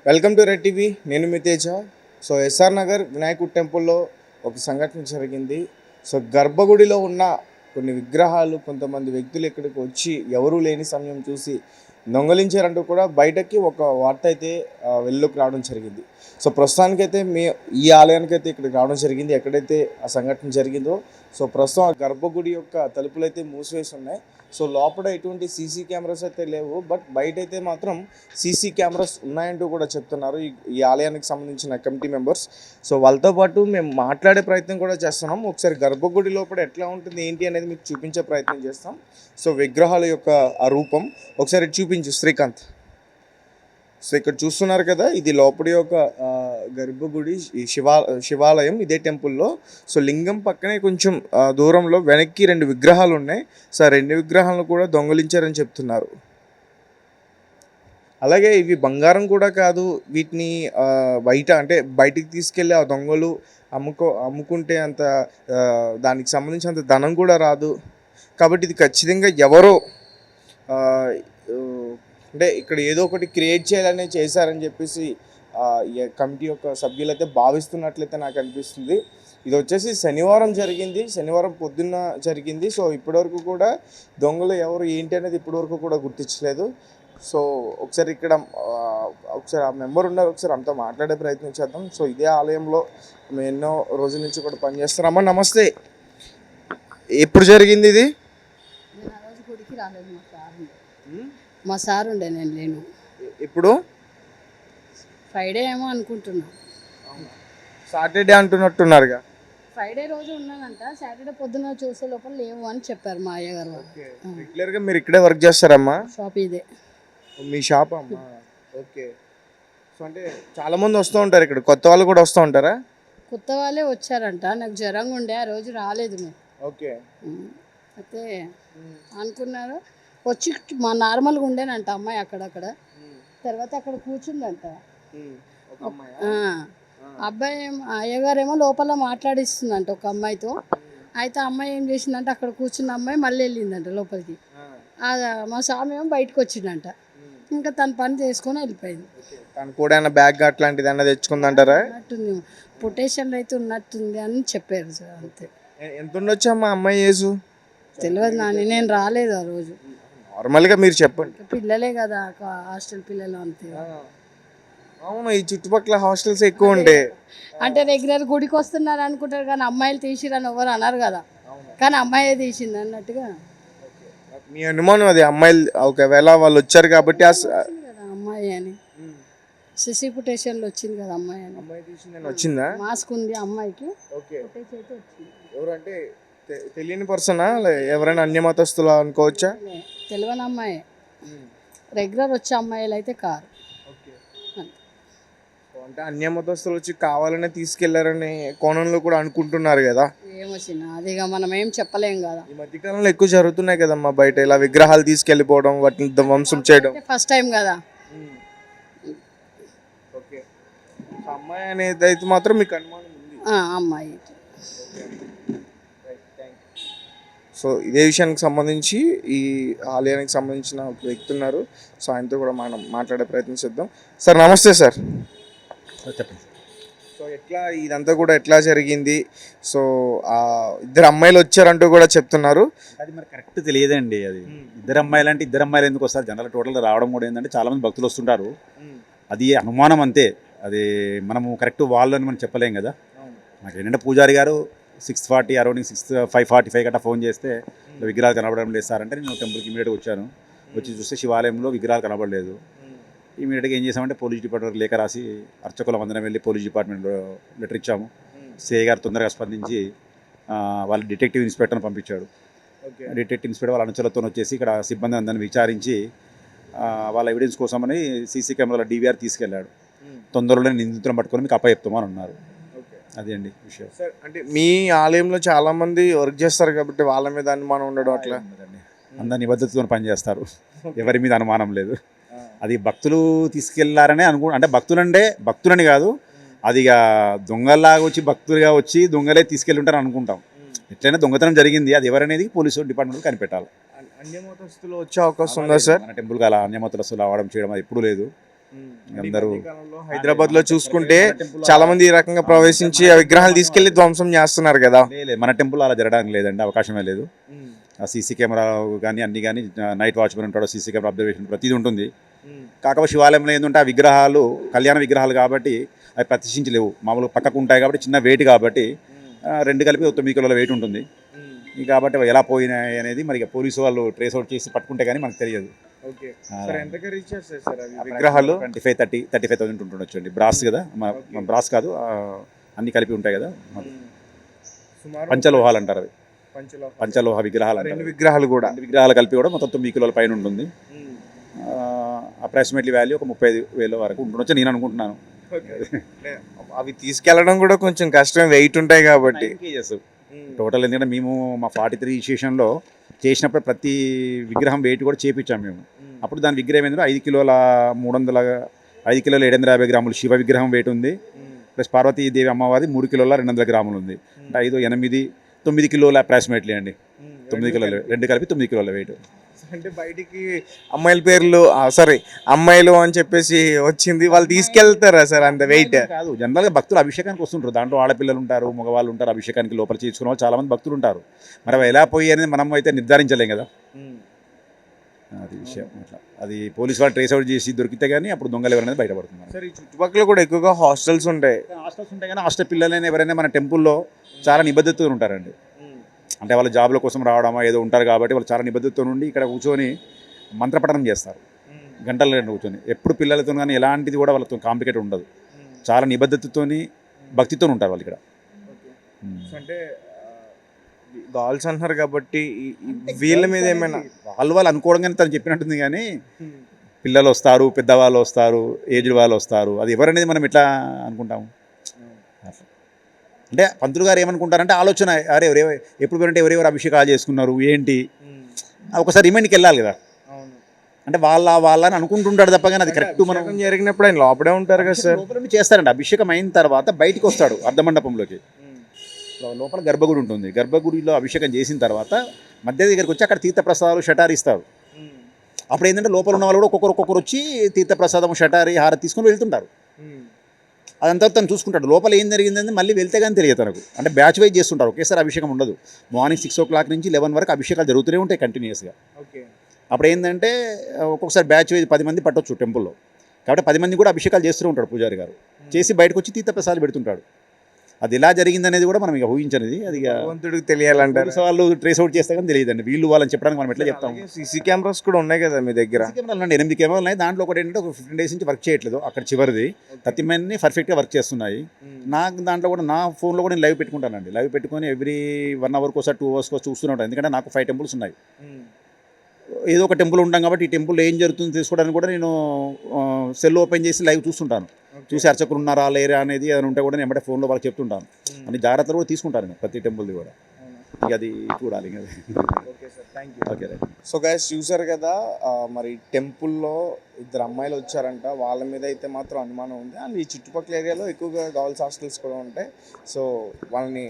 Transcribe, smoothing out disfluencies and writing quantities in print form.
Welcome to red TV. నేను మీ Teja. So SR Nagar వినాయకుడి టెంపుల్లో ఒక సంఘటన జరిగింది. సో గర్భగుడిలో ఉన్న కొన్ని విగ్రహాలు కొంతమంది వ్యక్తులు ఇక్కడికి వచ్చి ఎవరూ లేని సమయం చూసి దొంగలించారంటూ కూడా బయటకి ఒక వార్త అయితే వెల్లులోకి రావడం జరిగింది. సో ప్రస్తుతానికైతే ఈ ఆలయానికైతే ఇక్కడికి రావడం జరిగింది, ఎక్కడైతే ఆ సంఘటన జరిగిందో. సో ప్రస్తుతం ఆ గర్భగుడి యొక్క తలుపులు అయితే మూసివేసి ఉన్నాయి. సో లోపల ఎటువంటి సీసీ కెమెరాస్ అయితే లేవు, బట్ బయట అయితే మాత్రం సీసీ కెమెరాస్ ఉన్నాయంటూ కూడా చెప్తున్నారు ఈ ఆలయానికి సంబంధించిన కమిటీ మెంబర్స్. సో వాళ్ళతో పాటు మేము మాట్లాడే ప్రయత్నం కూడా చేస్తున్నాం. ఒకసారి గర్భగుడి లోపల ఎట్లా ఉంటుంది ఏంటి అనేది మీకు చూపించే ప్రయత్నం చేస్తాం. సో విగ్రహాల యొక్క ఆ రూపం ఒకసారి చూపించు శ్రీకాంత్. సో ఇక్కడ చూస్తున్నారు కదా, ఇది లోపలి యొక్క గర్భగుడి, ఈ శివాలయం ఇదే టెంపుల్లో. సో లింగం పక్కనే కొంచెం దూరంలో వెనక్కి 2 విగ్రహాలు ఉన్నాయి. సో ఆ 2 విగ్రహాలను కూడా దొంగలించారని చెప్తున్నారు. అలాగే ఇవి బంగారం కూడా కాదు, వీటిని బయటికి తీసుకెళ్ళి ఆ దొంగలు అమ్ముకుంటే అంత దానికి సంబంధించినంత ధనం కూడా రాదు. కాబట్టి ఇది ఖచ్చితంగా ఎవరో ఇక్కడ ఏదో ఒకటి క్రియేట్ చేయాలనే చేశారని చెప్పేసి కమిటీ యొక్క సభ్యులైతే భావిస్తున్నట్లయితే నాకు అనిపిస్తుంది. ఇది వచ్చేసి శనివారం జరిగింది, శనివారం పొద్దున్న జరిగింది. సో ఇప్పటివరకు కూడా దొంగలు ఎవరు ఏంటి అనేది ఇప్పటివరకు కూడా గుర్తించలేదు. సో ఒకసారి ఆ మెంబర్ ఉన్నారు, ఒకసారి అంతా మాట్లాడే ప్రయత్నం చేద్దాం. సో ఇదే ఆలయంలో మేము ఎన్నో రోజుల నుంచి కూడా పనిచేస్తున్నామా. నమస్తే, ఎప్పుడు జరిగింది ఇది? మా సార్ ఉండే, నేను లేను. ఇప్పుడు ఫ్రైడే ఏమో అనుకుంటున్నా. సాటర్డే అంటున్నట్టున్నారుగా. ఫ్రైడే రోజు ఉన్నానంట, సాటర్డే పొద్దున చూసే లోపల లేవు అని చెప్పారు మా అయ్యగారు. రెగ్యులర్గా మీరు ఇక్కడే వర్క్ చేస్తారమ్మా? షాప్ ఇదే. మీ షాప్ అమ్మా? ఓకే. సో అంటే చాలా మంది వస్తూ ఉంటారు ఇక్కడ, కొత్త వాళ్ళు కూడా వస్తూ ఉంటారా? కొత్త వాళ్ళే వచ్చారంట, నాకు జ్వరంగా ఉండే ఆ రోజు రాలేదు మేము. ఓకే. అయితే అనుకున్నారు వచ్చి మా నార్మల్గా ఉండేనంట అమ్మాయి అక్కడక్కడ. తర్వాత అక్కడ కూర్చుందంట అబ్బాయి. అయ్యగారేమో లోపల మాట్లాడిస్తుందంట ఒక అమ్మాయితో. అయితే అమ్మాయి ఏం చేసిందంటే అక్కడ కూర్చున్న అమ్మాయి మళ్ళీ వెళ్ళిందంట లోపలికి. మా స్వామి ఏమో బయటకు వచ్చిందంట. ఇంకా తన పని చేసుకొని వెళ్ళిపోయింది. తను కూడా బ్యాగ్ అట్లాంటిది అన్న తెచ్చుకుందంటారా? ఉన్నట్టుంది, పొటేషన్లు అయితే ఉన్నట్టుంది అని చెప్పారు సార్. అంతే. ఎంత ఉండొచ్చు అమ్మా అమ్మాయి ఏజు? తెలియదు నాని, నేను రాలేదు ఆ రోజు. నార్మల్గా మీరు చెప్పండి. పిల్లలే కదా, హాస్టల్ పిల్లలు అంతే. అవును, ఈ చుట్టుపక్కల హాస్టల్స్ ఎక్కువ ఉండే. అంటే రెగ్యులర్ గుడికి వస్తున్నారు అనుకుంటారు కానీ అమ్మాయిలు తీసిరని ఎవరు అన్నారు కదా, కానీ అమ్మాయి తీసింది అన్నట్టుగా మీ అనుమానం. అది అమ్మాయిలు ఒకవేళ వాళ్ళు వచ్చారు కాబట్టి అమ్మాయి అని సిసి పొటేషన్లో వచ్చింది కదా అమ్మాయి అని. అమ్మాయి తీసిందని వచ్చిందా? మాస్క్ ఉంది అమ్మాయికి. ఎవరంటే తెలియని పర్సనా, ఎవరైనా అన్యమతస్తులా అనుకోవచ్చా? తెలియని అమ్మాయి, రెగ్యులర్ వచ్చే అమ్మాయిలు అయితే కారు. అంటే అన్యమతస్తులు వచ్చి కావాలనే తీసుకెళ్లారని కోణంలో కూడా అనుకుంటున్నారు కదా. ఏమొచ్చినా అది మనం ఏం చెప్పలేం కదా. ఈ మధ్యకాలంలో ఎక్కువ జరుగుతున్నాయి కదమ్మా బయట, ఇలా విగ్రహాలు తీసుకెళ్లిపోవడం, వాటిని ధ్వంసం చేయడం. ఫస్ట్ టైం కదా. ఓకే. అమ్మాయి అనేది అయితే మాత్రం మీకు అనుమానం ఉంది? అమ్మాయి. సో ఇదే విషయానికి సంబంధించి ఈ ఆలయానికి సంబంధించిన ఒక వ్యక్తి ఉన్నారు. సో ఆయనతో కూడా మనం మాట్లాడే ప్రయత్నం చేద్దాం. సార్ నమస్తే సార్. చెప్పండి. సో ఇదంతా కూడా ఎట్లా జరిగింది? సో 2 అమ్మాయిలు వచ్చారంటూ కూడా చెప్తున్నారు. అది మరి కరెక్ట్ తెలియదండి. అది 2 అమ్మాయిలు అంటే 2 అమ్మాయిలు ఎందుకు వస్తారు? జనరల్ టోటల్గా రావడం కూడా ఏంటంటే చాలామంది భక్తులు వస్తుంటారు, అది అనుమానం అంతే. అది మనము కరెక్ట్ వాళ్ళని మనం చెప్పలేం కదా. నాకు ఏంటంటే పూజారి గారు 6:40 అరౌండ్ 5:45 గట్రా ఫోన్ చేస్తే విగ్రహాలు కనబడడం లేదు సార్ అంటే నేను టెంపుల్కి ఇమీడియట్గా వచ్చాను. వచ్చి చూస్తే శివాలయంలో విగ్రహాలు కనబడలేదు. ఇమీడియట్గా ఏం చేసామంటే పోలీస్ డిపార్ట్మెంట్ లేఖ రాసి అర్చకుల మందరం వెళ్ళి పోలీస్ డిపార్ట్మెంట్లో లెటర్ ఇచ్చాము. సిఐ గారు తొందరగా స్పందించి వాళ్ళ డిటెక్టివ్ ఇన్స్పెక్టర్ని పంపించాడు. డిటెక్టివ్ ఇన్స్పెక్టర్ వాళ్ళ అనుచరులతో వచ్చేసి ఇక్కడ సిబ్బంది అందరిని విచారించి వాళ్ళ ఎవిడెన్స్ కోసమని సీసీ కెమెరాల DVR తీసుకెళ్ళాడు. తొందరలో నిందితులను పట్టుకొని మీకు అప్పచెప్తామని అన్నారు. అదే అండి విషయం. సార్ అంటే మీ ఆలయంలో చాలా మంది వర్క్ చేస్తారు కాబట్టి వాళ్ళ మీద అనుమానం ఉండడం అట్లా? అందరు నిబద్ధతతో పనిచేస్తారు, ఎవరి మీద అనుమానం లేదు. అది భక్తులు తీసుకెళ్లారనే అంటే భక్తులని కాదు, అది ఇక దొంగలాగా వచ్చి భక్తులుగా వచ్చి దొంగలే తీసుకెళ్ళి ఉంటారని అనుకుంటాం. ఎట్లయినా దొంగతనం జరిగింది, అది ఎవరనేది పోలీసు డిపార్ట్మెంట్ కనిపెట్టాలి. అన్యమతస్తులు వచ్చే అవకాశం ఉందా సార్? మన టెంపుల్కి అలా అన్యమతస్తులు రావడం చేయడం అది ఎప్పుడు లేదు. అందరూ హైదరాబాద్ లో చూసుకుంటే చాలా మంది ఈ రకంగా ప్రవేశించి ఆ విగ్రహాలు తీసుకెళ్లి ధ్వంసం చేస్తున్నారు కదా. మన టెంపుల్ అలా జరగడానికి లేదండి, అవకాశమే లేదు. ఆ సీసీ కెమెరా కానీ అన్ని కానీ నైట్ వాచ్మెన్ ఉంటాడు, సీసీ కెమెరా అబ్జర్వేషన్ ప్రతిదీ ఉంటుంది. కాకపోతే శివాలయంలో ఏంటంటే ఆ విగ్రహాలు కళ్యాణ విగ్రహాలు కాబట్టి అవి ప్రతిష్ఠించలేవు, మామూలు పక్కకు ఉంటాయి కాబట్టి చిన్న వెయిట్ కాబట్టి రెండు కలిపి 9 కిలోల వెయిట్ ఉంటుంది. కాబట్టి ఎలా పోయినాయి అనేది మరి పోలీసు వాళ్ళు ట్రేస్ అవుట్ చేసి పట్టుకుంటే కానీ మనకు తెలియదు. విగ్రహాలు 35,000 ఉంటుండొచ్చు అండి. బ్రాస్ కదా, బ్రాస్ కాదు, అన్ని కలిపి ఉంటాయి కదా, పంచలోహాలు అంటారు అవి, పంచలోహ విగ్రహాలు అంటారు. విగ్రహాలు కూడా విగ్రహాలు కలిపి కూడా మొత్తం 9 కిలోల పైన ఉంటుంది. అప్రాక్సిమేట్లీ వాల్యూ ఒక 35,000 వరకు ఉంటుండొచ్చు నేను అనుకుంటున్నాను. అవి తీసుకెళ్లడం కూడా కొంచెం కష్టం, వెయిట్ ఉంటాయి కాబట్టి. టోటల్ ఎందుకంటే మేము మా 43 ఇనిషియేషన్లో చేసినప్పుడు ప్రతి విగ్రహం వెయిట్ కూడా చేపించాము మేము. అప్పుడు దాని విగ్రహం ఏంటంటే 5 కిలోల 750 గ్రాములు శివ విగ్రహం వెయిట్ ఉంది. ప్లస్ పార్వతీదేవి అమ్మవారి 3 కిలోల 200 గ్రాములు ఉంది. అంటే 5, 8, 9 కిలోల అప్రాక్సిమేట్లీ అండి. 9 కిలోలు రెండు కలిపి 9 కిలోల వెయిట్. అంటే బయటికి అమ్మాయిల పేర్లు అమ్మాయిలు అని చెప్పేసి వచ్చింది, వాళ్ళు తీసుకెళ్తారా సార్ అంత వెయిట్? కాదు, జనరల్గా భక్తులు అభిషేకానికి వస్తుంటారు. దాంట్లో ఆడపిల్లలు ఉంటారు, మగవాళ్ళు ఉంటారు, అభిషేకానికి లోపల చేసుకున్న వాళ్ళు చాలా మంది భక్తులు ఉంటారు. మరి అవి ఎలా పోయి అనేది మనం అయితే నిర్ధారించలేం కదా, అది విషయం. అట్లా అది పోలీసు వాళ్ళు ట్రేస్ అవుట్ చేసి దొరికితే కానీ అప్పుడు దొంగలు ఎవరైనా బయటపడుతున్నారు. సార్ ఈ చుట్టుపక్కల కూడా ఎక్కువగా హాస్టల్స్ ఉంటాయి. హాస్టల్స్ ఉంటాయి కానీ హాస్టల్ పిల్లలైనా ఎవరైనా మన టెంపుల్లో చాలా నిబద్ధతతో ఉంటారండి. అంటే వాళ్ళ జాబ్ల కోసం రావడమో ఏదో ఉంటారు కాబట్టి వాళ్ళు చాలా నిబద్ధతతో నుండి ఇక్కడ కూర్చొని మంత్రపఠనం చేస్తారు గంటల కూర్చొని. ఎప్పుడు పిల్లలతో కానీ ఎలాంటిది కూడా వాళ్ళతో కాంప్లికేట్ ఉండదు, చాలా నిబద్ధతతోని భక్తితో ఉంటారు వాళ్ళు ఇక్కడ. అంటే గర్ల్స్ అంటున్నారు కాబట్టి వీళ్ళ మీద ఏమైనా వాళ్ళు అనుకోవడం కానీ తను చెప్పినట్టుంది, కానీ పిల్లలు వస్తారు, పెద్దవాళ్ళు వస్తారు, ఏజ్డ్ వాళ్ళు వస్తారు, అది ఎవరనేది మనం ఎట్లా అనుకుంటాము? అంటే పంతులు గారు ఏమనుకుంటారంటే ఆలోచన, అరే ఎప్పుడు పోయినట్టే ఎవరెవరు అభిషేకాలు చేసుకున్నారు ఏంటి, ఒకసారి రిమైండ్కి వెళ్ళాలి కదా. అంటే వాళ్ళని అనుకుంటుంటాడు తప్ప కానీ అది కరెక్ట్. మనం జరిగినప్పుడు ఆయన లోపడే ఉంటారు కదా సార్. లోపల నుండి చేస్తారండి, అభిషేకం అయిన తర్వాత బయటికి వస్తాడు అర్ధమండపంలోకి. లోపల గర్భగుడి ఉంటుంది, గర్భగుడిలో అభిషేకం చేసిన తర్వాత మధ్య దగ్గరికి వచ్చి అక్కడ తీర్థప్రసాదాలు షటారి ఇస్తారు. అప్పుడు ఏంటంటే లోపల ఉన్న వాళ్ళు కూడా ఒక్కొక్కరు వచ్చి తీర్థప్రసాదం షటారి హారతి తీసుకొని వెళ్తుంటారు. అదంతా తను చూసుకుంటాడు, లోపల ఏం జరిగిందని మళ్ళీ వెళ్తే కానీ తెలియదు తనకు. అంటే బ్యాచ్ వైజ్ చేస్తుంటారు, ఒకేసారి అభిషేకం ఉండదు. మార్నింగ్ 6 o'clock నుంచి 11 వరకు అభిషేకాలు జరుగుతూనే ఉంటాయి కంటిన్యూస్గా. అప్పుడు ఏంటంటే ఒక్కొక్కసారి బ్యాచ్ వైజ్ 10 మంది పట్టొచ్చు టెంపుల్లో, కాబట్టి 10 మంది కూడా అభిషేకాలు చేస్తూ ఉంటాడు పూజారి గారు. చేసి బయటకు వచ్చి తీర్థప్రసాదాలు పెడుతుంటాడు. అది ఎలా జరిగింది అనేది కూడా మనం ఇక ఊహించనిది, అది భగవంతుడికి తెలియాలంటారు. వాళ్ళు ట్రేస్ అవుట్ చేస్తే కానీ తెలియదండి, వీళ్ళు వాళ్ళని చెప్పడానికి మనం ఎట్లా చెప్తాం? సీసీ కెమెరాస్ కూడా ఉన్నాయి కదా మీ దగ్గర? కెమెరాలు అండి 8 కెమెరాలు ఉన్నాయి. దాంట్లో ఒకటి ఏంటంటే ఒక 15 days నుంచి వర్క్ చేయట్లేదు, అక్కడ చివరిది 30 మంది పర్ఫెక్ట్గా వర్క్ చేస్తున్నాయి. నాకు దాంట్లో కూడా నా ఫోన్లో కూడా నేను లైవ్ పెట్టుకుంటానండి. లైవ్ పెట్టుకొని ఎవ్రీ 1 hour కోసారి 2 hours కోసం చూస్తూనే ఉంటాను. ఎందుకంటే నాకు 5 temples ఉన్నాయి, ఏదో ఒక టెంపుల్ ఉంటాం కాబట్టి ఈ టెంపుల్ ఏం జరుగుతుందో తెలుసుకోవడానికి కూడా నేను సెల్ ఓపెన్ చేసి లైవ్ చూస్తుంటాను. చూసి అర్చకులు ఉన్నారా లేరా అనేది ఏదైనా ఉంటే కూడా నేను ఎమ్మటే ఫోన్లో వాళ్ళకి చెప్తుంటాను. అన్ని జాగ్రత్తలు కూడా తీసుకుంటాను నేను ప్రతి టెంపుల్ది కూడా. ఇక అది చూడాలి. Okay right. సో గైస్ చూసారు కదా, మరి టెంపుల్లో 2 అమ్మాయిలు వచ్చారంట. వాళ్ళ మీద అయితే మాత్రం అనుమానం ఉంది. అండ్ ఈ చుట్టుపక్కల ఏరియాలో ఎక్కువగా గర్ల్స్ హాస్టల్స్ కూడా ఉంటాయి. సో వాళ్ళని